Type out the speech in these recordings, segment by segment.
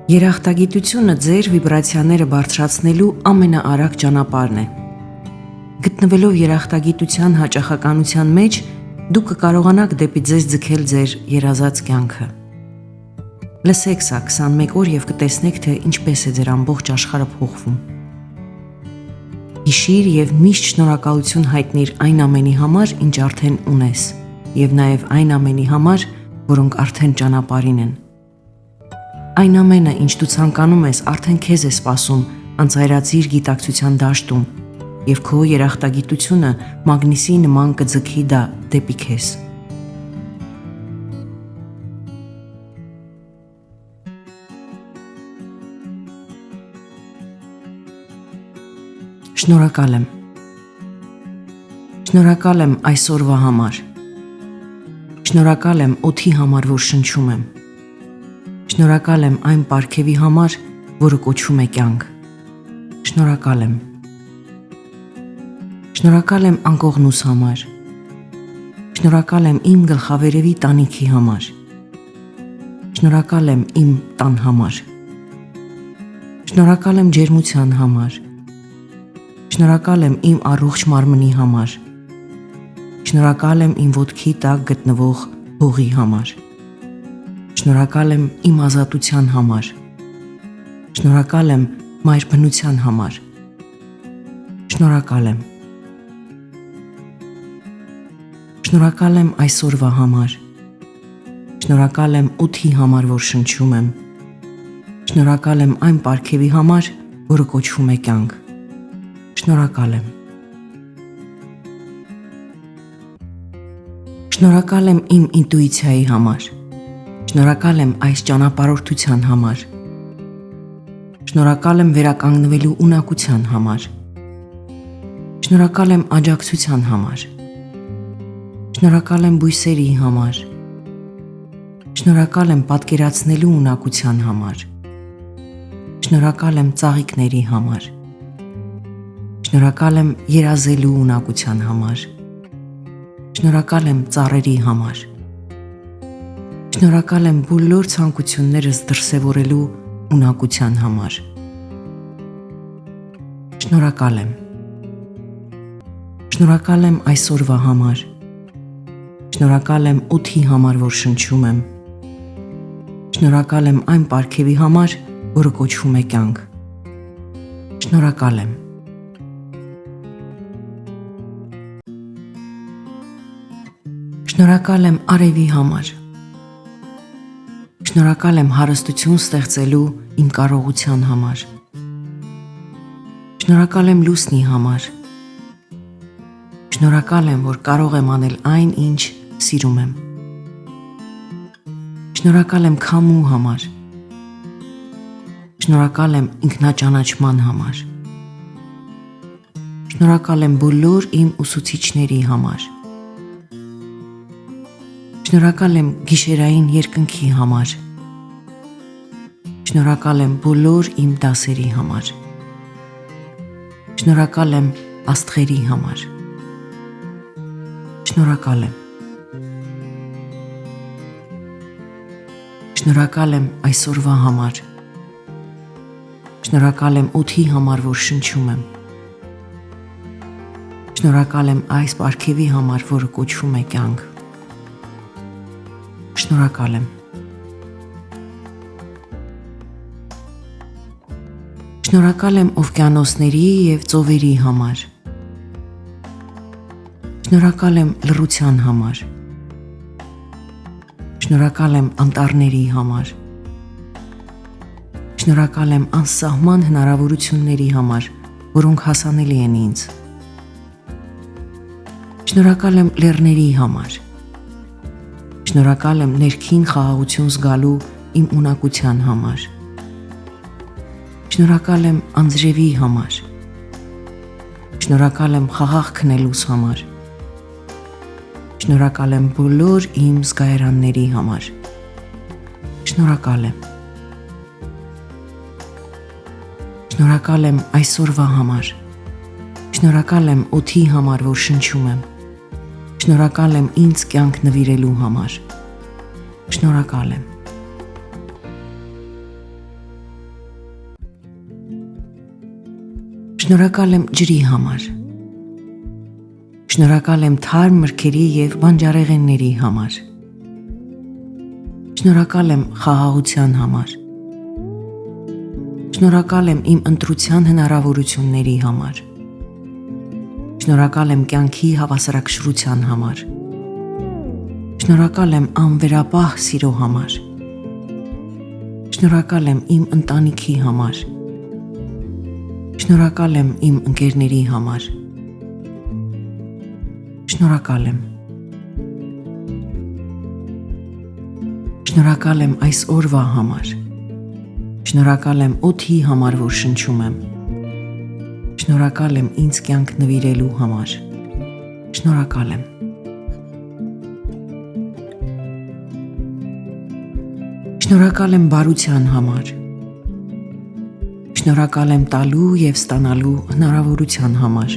Երախտագիտությունը ձեր վիբրացիաները բարձրացնելու ամենաարագ ճանապարհն է։ Գտնվելով երախտագիտության հաճախականության մեջ, դուք կկարողանաք դեպի ձեզ ձգել ձեր երազած կյանքը։ Լսեք սա 21 օր եւ կտեսնեք, թե ինչպես է ձեր ամբողջ աշխարհը փոխվում։ Հիշիր եւ միշտ շնորհակալություն հայտնիր այն ամենի համար, ինչ արդեն ունես, եւ նաեւ այն ամենի համար, որոնք արդեն ճանապարհին են։ Այն ամենը, ինչ դու ցանկանում ես, արդեն քեզ է սպասում անցայրացիր գիտակցության դաշտում, եւ քո երախտագիտությունը մագնիսի նման կձգի դա դեպի քեզ։ Շնորհակալ եմ։ Շնորհակալ եմ այսօրվա համար։ Շնորհակալ եմ օդի համար, որ շնչում եմ։ Շնորհակալ եմ այն պարգևի համար, որը կոչվում է կյանք։ Շնորհակալ եմ։ Շնորհակալ եմ անկողնուս համար։ Շնորհակալ եմ իմ գլխավերևի տանիքի համար։ Շնորհակալ եմ իմ տան համար։ Շնորհակալ եմ ջերմության համար։ Շնորհակալ եմ իմ առողջ մարմնի համար։ Շնորհակալ եմ իմ ոտքի տակ գտնվող հողի համար։ Շնորհակալ եմ իմ ազատության համար։ Շնորհակալ եմ մայր բնության համար։ Շնորհակալ եմ։ Շնորհակալ եմ այսօրվա համար։ Շնորհակալ եմ օդի համար, որ շնչում եմ։ Շնորհակալ եմ այն պարգևի համար, որը կոչվում է կյանք։ Շնորհակալ եմ։ Շնորհակալ եմ իմ ինտուիցիայի համար։ Շնորհակալ եմ այս ճանապարհորդության համար։ Շնորհակալ եմ վերականգնվելու ունակության համար։ Շնորհակալ եմ աջակցության համար։ Շնորհակալ եմ բույսերի համար։ Շնորհակալ եմ պատկերացնելու ունակության համար։ Շնորհակալ եմ ծաղիկների համար։ Շնորհակալ եմ երազելու ունակության համար։ Շնորհակալ եմ ծառերի համար։ Շնորհակալ եմ բոլոր ցանկություններս դրսևորելու ունակության համար։ Շնորհակալ եմ։ Շնորհակալ եմ այսօրվա համար։ Շնորհակալ եմ օդի համար, որ շնչում եմ։ Շնորհակալ եմ այն պարգևի համար, որը կոչվում է կյանք։ Շնորհակալ եմ։ Շնորհակալ եմ արևի համար։ Շնորհակալ եմ հարստություն ստեղծելու իմ կարողության համար։ Շնորհակալ եմ լուսնի համար։ Շնորհակալ եմ, որ կարող եմ անել այն, ինչ սիրում եմ։ Շնորհակալ եմ քամու համար։ Շնորհակալ եմ ինքնաճանաչման համար։ Շնորհակալ եմ բոլոր իմ ուսուցիչների համար։ Շնորհակալ եմ գիշերային երկնքի համար։ Շնորհակալ եմ բոլոր իմ դասերի համար։ Շնորհակալ եմ աստղերի համար։ Շնորհակալ եմ։ Շնորհակալ եմ այսօրվա համար։ Շնորհակալ եմ օդի համար, որ շնչում եմ։ Շնորհակալ եմ այս պարգևի համար, որը կոչվում է կյանք։ Շնորհակալ եմ։ Շնորհակալ եմ օվկիանոսների և ծովերի համար։ Շնորհակալ եմ լռության համար։ Շնորհակալ եմ անտառների համար։ Շնորհակալ եմ անսահման հնարավորությունների համար, որոնք հասանելի են ինձ։ Շնորհակալ եմ լեռների համար։ Շնորհակալ եմ ներքին խաղաղություն զգալու իմ ունակության համար։ Շնորհակալ եմ անձրևի համար։ Շնորհակալ եմ խաղաղ քնելուս համար։ Շնորհակալ եմ բոլոր իմ զգայարանների համար։ Շնորհակալ եմ։ Շնորհակալ եմ այսօրվա համար։ Շնորհակալ եմ օդի համար, որ շնչում եմ։ Շնորհակալ եմ ինձ կյանք նվիրելու համար։ Շնորհակալ եմ։ Շնորհակալ եմ ջրի համար։ Շնորհակալ եմ թարմ մրգերի և բանջարեղենների համար։ Շնորհակալ եմ խաղաղության համար։ Շնորհակալ եմ իմ ընտրության հնարավորությունների համար։ Շնորհակալ եմ կյանքի հավասարակշռության համար։ Շնորհակալ եմ անվերապահ սիրո համար։ Շնորհակալ եմ իմ ընտանիքի համար։ Շնորհակալ եմ իմ ընկերների համար։ Շնորհակալ եմ։ Շնորհակալ եմ այս օրվա համար։ Շնորհակալ եմ օդի համար, որ շնչում եմ։ Շնորհակալ եմ ինձ կյանք նվիրելու համար։ Շնորհակալ եմ։ Շնորհակալ եմ բարության համար։ Շնորհակալ եմ տալու և ստանալու հնարավորության համար։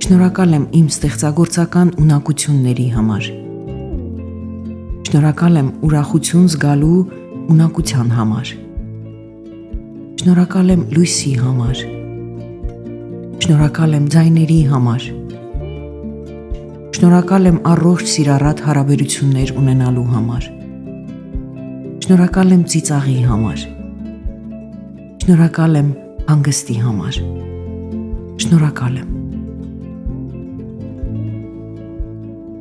Շնորհակալ եմ իմ ստեղծագործական ունակությունների համար։ Շնորհակալ եմ ուրախություն զգալու ունակության համար։ Շնորհակալ եմ լույսի համար։ Շնորհակալ եմ ձայների համար։ Շնորհակալ եմ առողջ սիրառատ հարաբերություններ ունենալու համար։ Շնորհակալ եմ ծիծաղի համար։ Շնորհակալ եմ հանգստի համար։ Շնորհակալ եմ։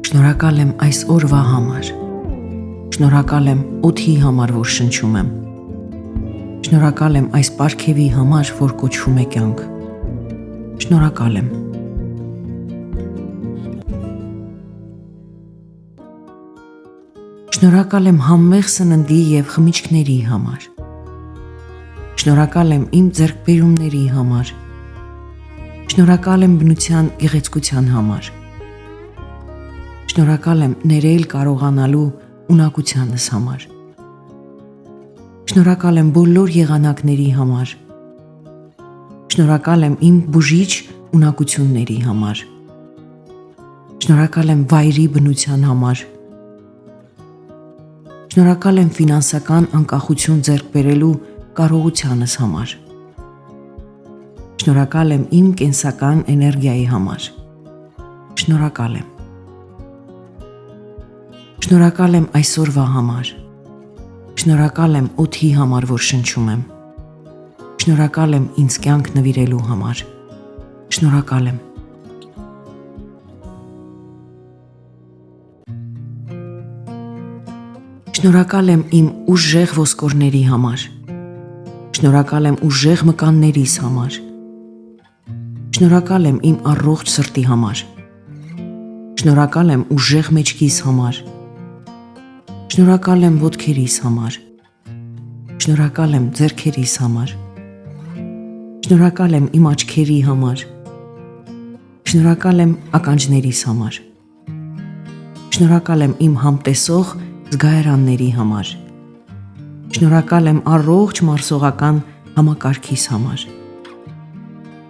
Շնորհակալ եմ այս օրվա համար։ Շնորհակալ եմ օդի համար, որ շնչում եմ։ Շնորհակալ եմ այս պարգևի համար, որ կոչվում է կյանք։ Շնորհակալ եմ։ Շնորհակալ եմ համեղ սննդի և խմիչքների համար։ Շնորհակալ եմ իմ ձեռքբերումների համար։ Շնորհակալ եմ բնության գեղեցկության համար։ Շնորհակալ եմ ներել կարողանալու ունակությանս համար։ Շնորհակալ եմ բոլոր եղանակների համար։ Շնորհակալ եմ իմ բուժիչ ունակությունների համար։ Շնորհակալ եմ վայրի բնության համար։ Շնորհակալ եմ ֆինանսական անկախություն ձեռք բերելու կարողությանս համար։ Շնորհակալ եմ իմ կենսական էներգիայի համար։ Շնորհակալ եմ։ Շնորհակալ եմ այսօրվա համար։ Շնորհակալ եմ օդի համար, որ շնչում եմ։ Շնորհակալ եմ ինձ կյանք նվիրելու համար։ Շնորհակալ եմ։ Շնորհակալ եմ իմ ուժեղ ոսկորների համար։ Շնորհակալ եմ ուժեղ մկաններիս համար։ Շնորհակալ եմ իմ առողջ սրտի համար։ Շնորհակալ եմ ուժեղ մեջքիս համար։ Շնորհակալ եմ ոտքերիս համար։ Շնորհակալ եմ ձեռքերիս համար։ Շնորհակալ եմ իմ աչքերի համար։ Շնորհակալ եմ ականջներիս համար։ Շնորհակալ եմ իմ համտեսող զգայարանների համար։ Շնորհակալ եմ առողջ մարսողական համակարգիս համար։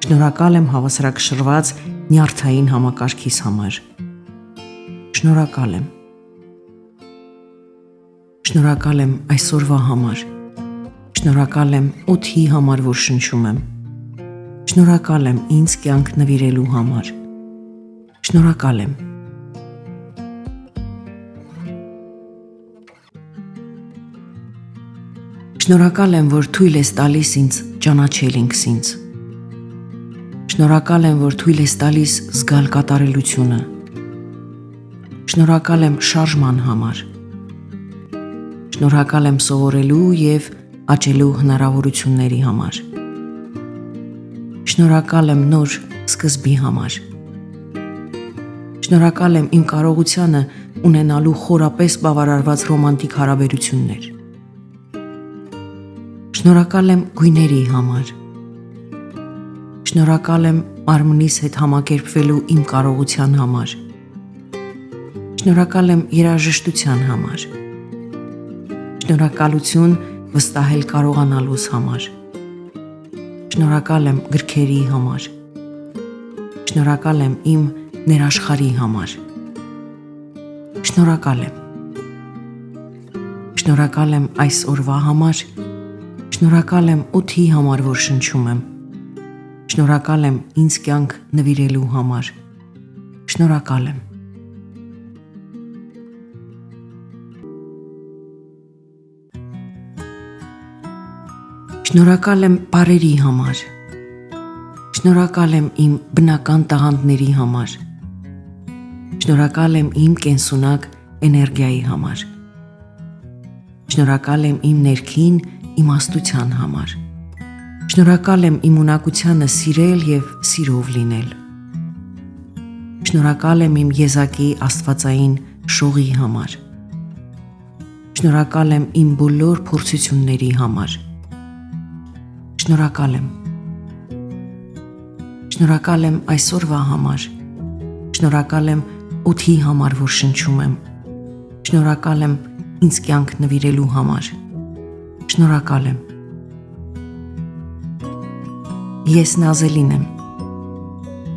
Շնորհակալ եմ հավասարակշռված նյարդային համակարգիս համար։ Շնորհակալ եմ։ Շնորհակալ եմ այսօրվա համար։ Շնորհակալ եմ օդի համար, որ շնչում եմ։ Շնորհակալ եմ ինձ կյանք նվիրելու համար։ Շնորհակալ եմ։ Շնորհակալ եմ, որ թույլ ես տալիս ինձ ճանաչել ինքս ինձ։ Շնորհակալ եմ, որ թույլ ես տալիս զգալ կատարելությունը։ Շնորհակալ եմ շարժման համար։ Շնորհակալ եմ սովորելու և աճելու հնարավորությունների համար։ Շնորհակալ եմ նոր սկզբի համար։ Շնորհակալ եմ իմ կարողությանը ունենալու խորապես բավարարված ռոմանտիկ հարաբերություններ։ Շնորհակալ եմ գույների համար։ Շնորհակալ եմ մարմնիս հետ համակերպվելու իմ կարողության համար։ Շնորհակալ եմ երաժշտության համար։ Շնորհակալություն վստահել կարողանալուս համար։ Շնորհակալ եմ գրքերի համար։ Շնորհակալ եմ իմ ներաշխարհի համար։ Շնորհակալ եմ։ Շնորհակալ եմ այս օրվա համար։ Շնորհակալ եմ օդի համար, որ շնչում եմ։ Շնորհակալ եմ ինձ կյանք նվիրելու համար։ Շնորհակալ եմ։ Շնորհակալ եմ բարերի համար։ Շնորհակալ եմ իմ բնական տաղանդների համար։ Շնորհակալ եմ իմ կենսունակ էներգիայի համար։ Շնորհակալ եմ իմ ներքին իմաստության համար։ Շնորհակալ եմ իմ ունակությանը սիրել և սիրով լինել։ Շնորհակալ եմ իմ եզակի աստվածային շողի համար։ Շնորհակալ եմ իմ բոլոր փորձությունների համար։ Շնորհակալ եմ։ Շնորհակալ եմ այսօրվա համար։ Շնորհակալ եմ օդի համար, որ շնչում եմ։ Շնորհակալ եմ ինձ կյանք նվիրելու համար։ Շնորհակալ եմ։ Ես նազելին եմ։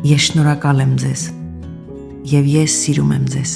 Ես շնորհակալ եմ ձեզ։ Եվ ես սիրում եմ ձեզ։